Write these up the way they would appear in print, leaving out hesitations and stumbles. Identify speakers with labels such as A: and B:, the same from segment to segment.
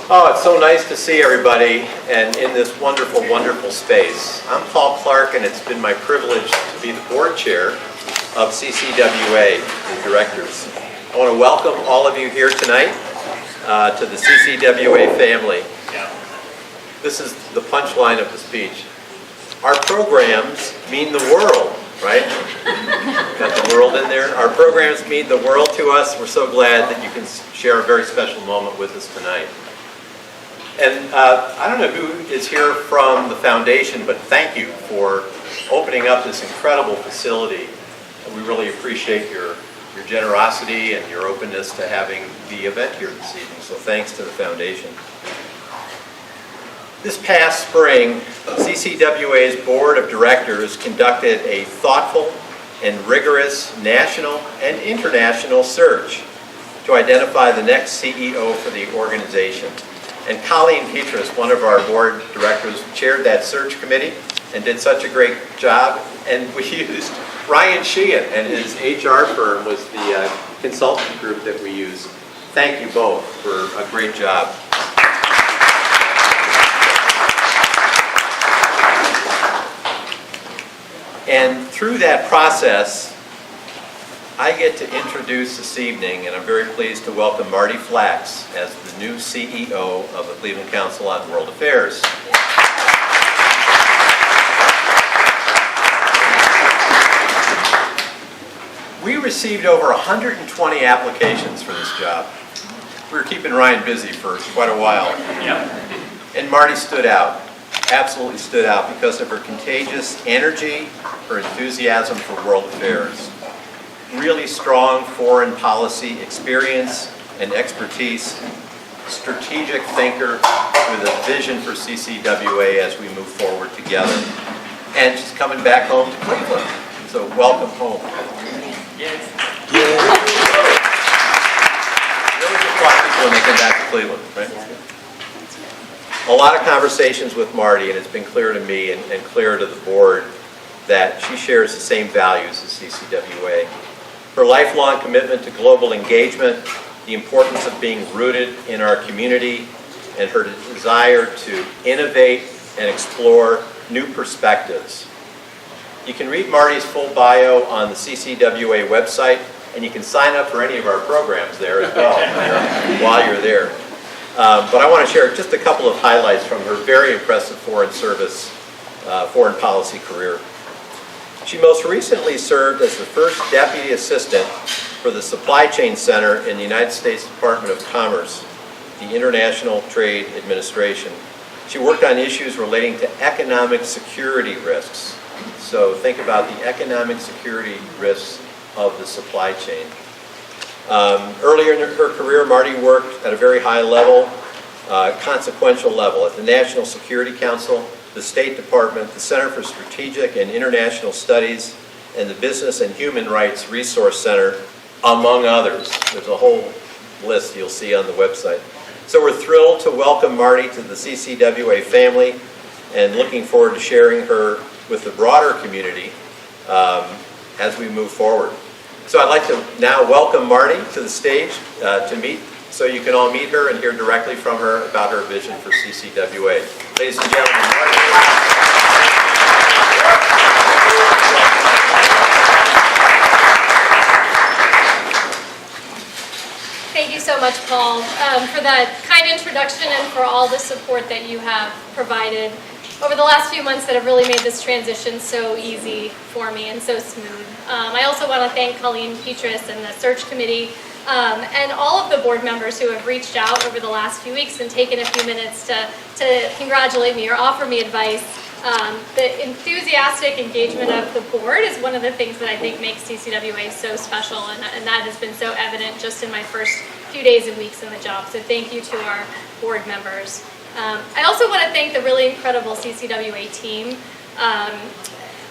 A: Oh, it's so nice to see everybody and in this wonderful, wonderful space. I'm Paul Clark, and it's been my privilege to be the board chair of CCWA, the directors. I want to welcome all of you here tonight to the CCWA family. This is the punchline of the speech. Our programs mean the world, right? Got the world in there. Our programs mean the world to us. We're so glad that you can share a very special moment with us tonight. And I don't know who is here from the foundation, but thank you for opening up this incredible facility. We really appreciate your generosity and your openness to having the event here this evening. So thanks to the foundation. This past spring, CCWA's Board of Directors conducted a thoughtful and rigorous national and international search to identify the next CEO for the organization. And Colleen Petrus, one of our board directors, chaired that search committee and did such a great job. And we used Ryan Sheehan, and his HR firm was the consultant group that we used. Thank you both for a great job. And through that process, I get to introduce this evening, and I'm very pleased to welcome Marti Flacks as the new CEO of the Cleveland Council on World Affairs. We received over 120 applications for this job. We were keeping Ryan busy for quite a while. And Marti stood out, absolutely stood out because of her contagious energy, her enthusiasm for world affairs. Really strong foreign policy experience and expertise, strategic thinker with a vision for CCWA as we move forward together. And she's coming back home to Cleveland. So welcome home. Yes. Really just watch people when they come back to Cleveland, right? A lot of conversations with Marti, and it's been clear to me and clear to the board that she shares the same values as CCWA. Her lifelong commitment to global engagement, the importance of being rooted in our community, and her desire to innovate and explore new perspectives. You can read Marti's full bio on the CCWA website, and you can sign up for any of our programs there as well while you're there. But I want to share just a couple of highlights from her very impressive foreign policy career. She most recently served as the first Deputy Assistant for the Supply Chain Center in the United States Department of Commerce, the International Trade Administration. She worked on issues relating to economic security risks. So think about the economic security risks of the supply chain. Earlier in her career, Marti worked at a very high level, consequential level at the National Security Council, the State Department, the Center for Strategic and International Studies, and the Business and Human Rights Resource Center, among others. There's a whole list you'll see on the website. So we're thrilled to welcome Marti to the CCWA family and looking forward to sharing her with the broader community as we move forward. So I'd like to now welcome Marti to the stage to meet, so you can all meet her and hear directly from her about her vision for CCWA. Ladies and gentlemen, Marti.
B: Thank you so much, Paul, for that kind introduction and for all the support that you have provided over the last few months that have really made this transition so easy for me and so smooth. I also want to thank Colleen Petrus and the search committee and all of the board members who have reached out over the last few weeks and taken a few minutes to congratulate me or offer me advice. The enthusiastic engagement of the board is one of the things that I think makes CCWA so special, and that has been so evident just in my first few days and weeks in the job. So thank you to our board members. I also want to thank the really incredible CCWA team.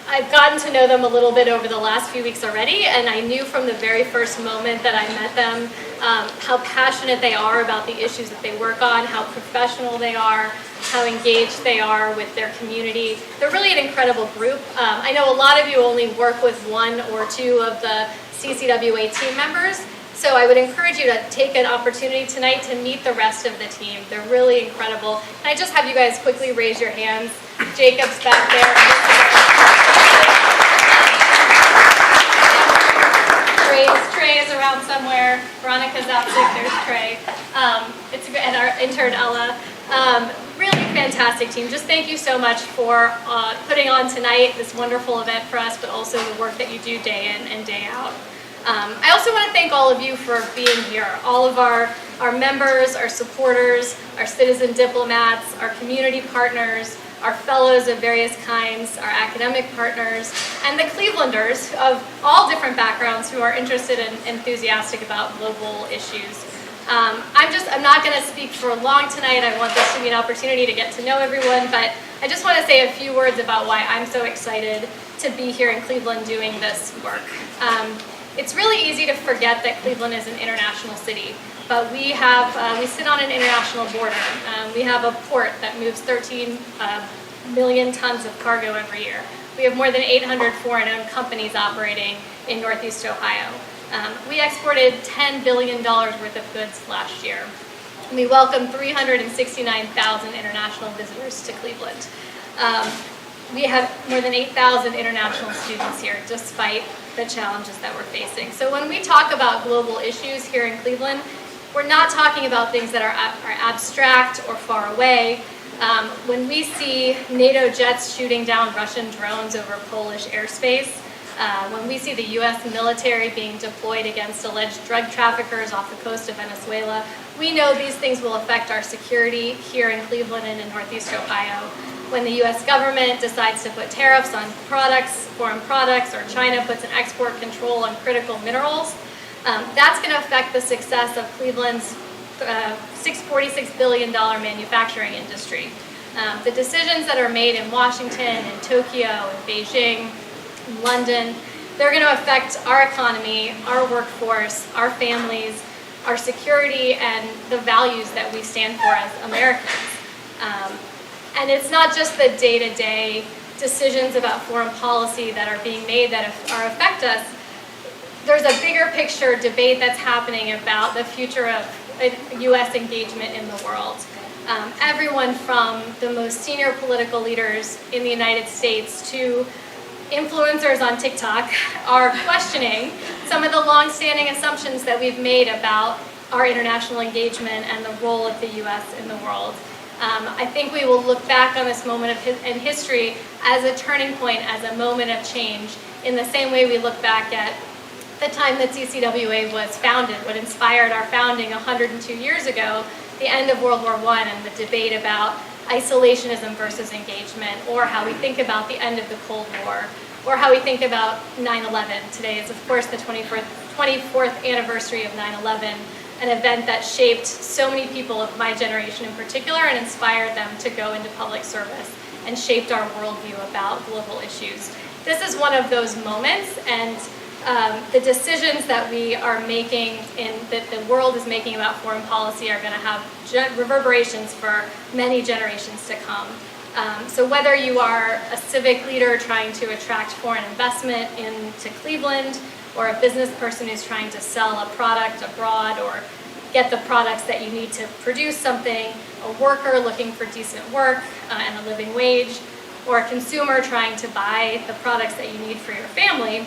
B: I've gotten to know them a little bit over the last few weeks already, and I knew from the very first moment that I met them how passionate they are about the issues that they work on, how professional they are, how engaged they are with their community. They're really an incredible group. I know a lot of you only work with one or two of the CCWA team members, So I would encourage you to take an opportunity tonight to meet the rest of the team. They're really incredible. Can I just have you guys quickly raise your hands? Jacob's back there. Trey is around somewhere. Veronica's out sick. There's Trey. And our intern Ella. Really fantastic team. Just thank you so much for putting on tonight this wonderful event for us, but also the work that you do day in and day out. I also want to thank all of you for being here. All of our members, our supporters, our citizen diplomats, our community partners, our fellows of various kinds, our academic partners, and the Clevelanders of all different backgrounds who are interested and enthusiastic about global issues. I'm not going to speak for long tonight. I want this to be an opportunity to get to know everyone, but I just want to say a few words about why I'm so excited to be here in Cleveland doing this work. It's really easy to forget that Cleveland is an international city, but we sit on an international border. We have a port that moves 13 million tons of cargo every year. We have more than 800 foreign-owned companies operating in Northeast Ohio. We exported $10 billion worth of goods last year. We welcomed 369,000 international visitors to Cleveland. We have more than 8,000 international students here, despite the challenges that we're facing. So when we talk about global issues here in Cleveland, we're not talking about things that are abstract or far away. When we see NATO jets shooting down Russian drones over Polish airspace, when we see the U.S. military being deployed against alleged drug traffickers off the coast of Venezuela, we know these things will affect our security here in Cleveland and in Northeast Ohio. When the U.S. government decides to put tariffs on products, foreign products, or China puts an export control on critical minerals, that's going to affect the success of Cleveland's $46 billion manufacturing industry. The decisions that are made in Washington, in Tokyo, in Beijing, in London, they're going to affect our economy, our workforce, our families, our security, and the values that we stand for as Americans. And it's not just the day-to-day decisions about foreign policy that are being made that affect us. There's a bigger picture debate that's happening about the future of U.S. engagement in the world. Everyone from the most senior political leaders in the United States to influencers on TikTok are questioning some of the long-standing assumptions that we've made about our international engagement and the role of the U.S. in the world. I think we will look back on this moment in history as a turning point, as a moment of change, in the same way we look back at the time that CCWA was founded, what inspired our founding 102 years ago, the end of World War I and the debate about isolationism versus engagement, or how we think about the end of the Cold War, or how we think about 9/11. Today is, of course, the 24th anniversary of 9/11, an event that shaped so many people of my generation in particular and inspired them to go into public service and shaped our worldview about global issues. This is one of those moments, and the decisions that we are making that the world is making about foreign policy are going to have reverberations for many generations to come. So whether you are a civic leader trying to attract foreign investment into Cleveland, or a business person who's trying to sell a product abroad or get the products that you need to produce something, a worker looking for decent work and a living wage, or a consumer trying to buy the products that you need for your family,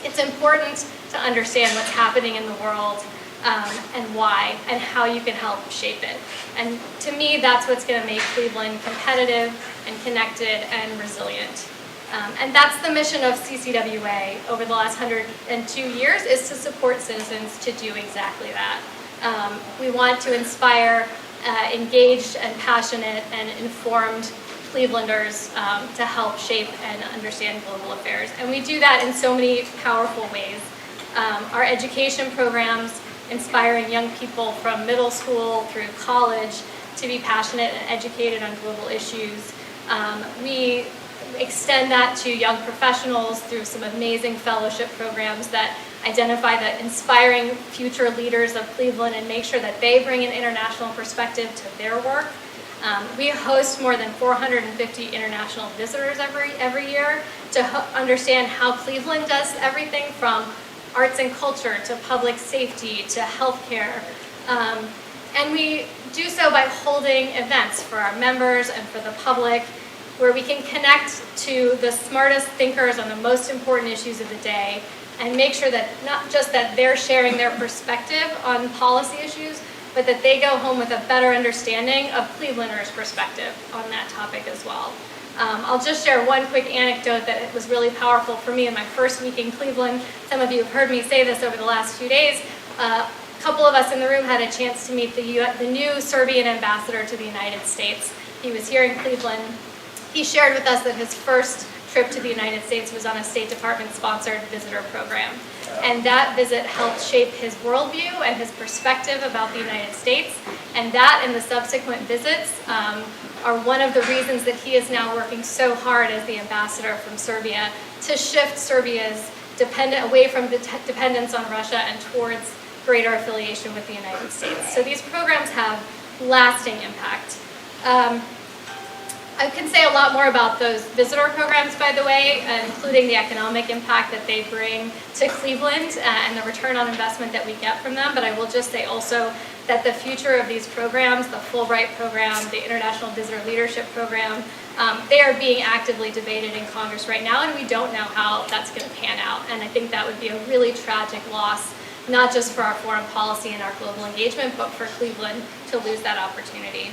B: it's important to understand what's happening in the world and why, and how you can help shape it. And to me, that's what's going to make Cleveland competitive and connected and resilient. And that's the mission of CCWA over the last 102 years, is to support citizens to do exactly that. We want to inspire engaged and passionate and informed Clevelanders to help shape and understand global affairs. And we do that in so many powerful ways. Our education programs, inspiring young people from middle school through college to be passionate and educated on global issues. We extend that to young professionals through some amazing fellowship programs that identify the inspiring future leaders of Cleveland and make sure that they bring an international perspective to their work. We host more than 450 international visitors every year to understand how Cleveland does everything from arts and culture, to public safety, to healthcare. And we do so by holding events for our members and for the public, where we can connect to the smartest thinkers on the most important issues of the day and make sure that not just that they're sharing their perspective on policy issues, but that they go home with a better understanding of Clevelanders' perspective on that topic as well. I'll just share one quick anecdote that it was really powerful for me in my first week in Cleveland. Some of you have heard me say this over the last few days. A couple of us in the room had a chance to meet the new Serbian ambassador to the United States. He was here in Cleveland. He shared with us that his first trip to the United States was on a State Department-sponsored visitor program. And that visit helped shape his worldview and his perspective about the United States. And that and the subsequent visits are one of the reasons that he is now working so hard as the ambassador from Serbia to shift Serbia's away from dependence on Russia and towards greater affiliation with the United States. So these programs have lasting impact. I can say a lot more about those visitor programs, by the way, including the economic impact that they bring to Cleveland and the return on investment that we get from them. But I will just say also that the future of these programs, the Fulbright program, the International Visitor Leadership Program, they are being actively debated in Congress right now, and we don't know how that's going to pan out. And I think that would be a really tragic loss, not just for our foreign policy and our global engagement, but for Cleveland to lose that opportunity.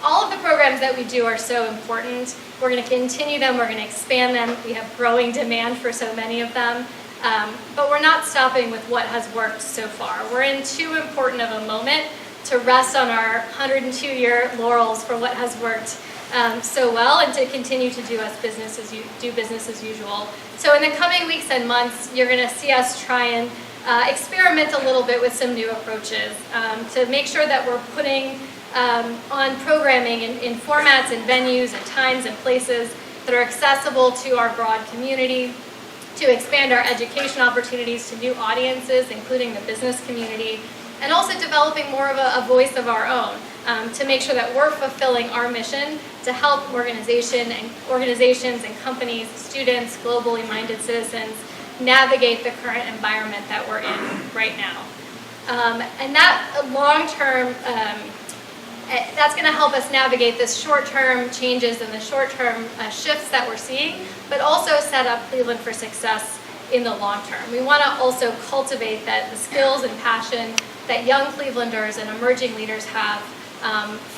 B: All of the programs that we do are so important. We're going to continue them, we're going to expand them. We have growing demand for so many of them. But we're not stopping with what has worked so far. We're in too important of a moment to rest on our 102-year laurels for what has worked so well, and to continue to do business as usual. So in the coming weeks and months, you're going to see us try and experiment a little bit with some new approaches to make sure that we're putting on programming in formats and venues and times and places that are accessible to our broad community, to expand our education opportunities to new audiences, including the business community, and also developing more of a voice of our own to make sure that we're fulfilling our mission to help organizations and companies, students, globally minded citizens navigate the current environment that we're in right now. And that long-term that's going to help us navigate the short-term changes and the short-term shifts that we're seeing, but also set up Cleveland for success in the long term. We want to also cultivate the skills and passion that young Clevelanders and emerging leaders have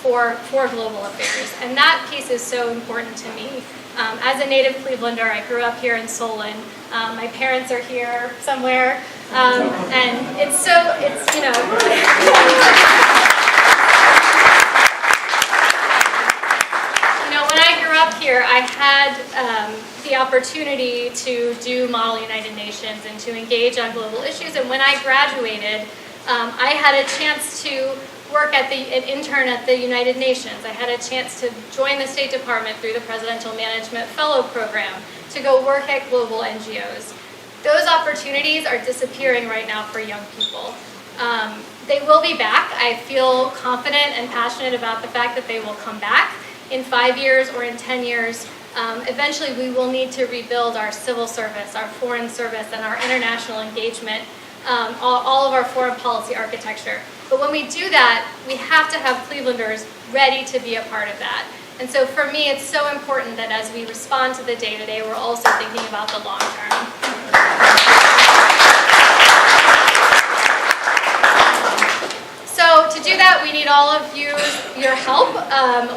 B: for global affairs. And that piece is so important to me. As a native Clevelander, I grew up here in Solon. My parents are here somewhere. And it's you know... When I grew up here, I had the opportunity to do Model United Nations and to engage on global issues. And when I graduated, I had a chance to work an intern at the United Nations. I had a chance to join the State Department through the Presidential Management Fellow Program to go work at global NGOs. Those opportunities are disappearing right now for young people. They will be back. I feel confident and passionate about the fact that they will come back. In 5 years or in 10 years, eventually we will need to rebuild our civil service, our foreign service, and our international engagement, all of our foreign policy architecture. But when we do that, we have to have Clevelanders ready to be a part of that. And so for me, it's so important that as we respond to the day-to-day, we're also thinking about the long term. So to do that, we need all of your help.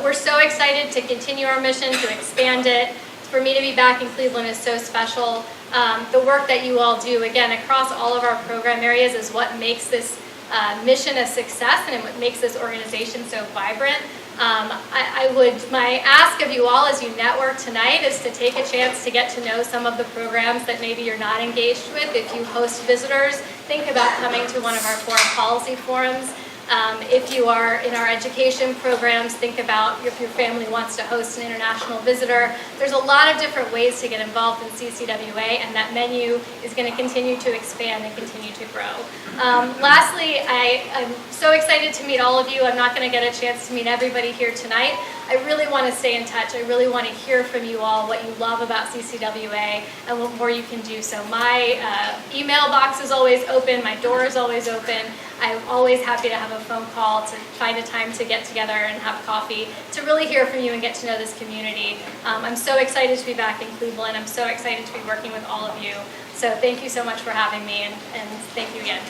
B: We're so excited to continue our mission, to expand it. For me to be back in Cleveland is so special. The work that you all do, again, across all of our program areas is what makes this mission a success and what makes this organization so vibrant. My ask of you all as you network tonight is to take a chance to get to know some of the programs that maybe you're not engaged with. If you host visitors, think about coming to one of our foreign policy forums. If you are in our education programs, think about if your family wants to host an international visitor. There's a lot of different ways to get involved in CCWA, and that menu is going to continue to expand and continue to grow. Lastly, I'm so excited to meet all of you. I'm not going to get a chance to meet everybody here tonight. I really want to stay in touch. I really want to hear from you all what you love about CCWA and what more you can do. So my email box is always open. My door is always open. I'm always happy to have a phone call, to find a time to get together and have coffee, to really hear from you and get to know this community. I'm so excited to be back in Cleveland. I'm so excited to be working with all of you. So thank you so much for having me, and thank you again.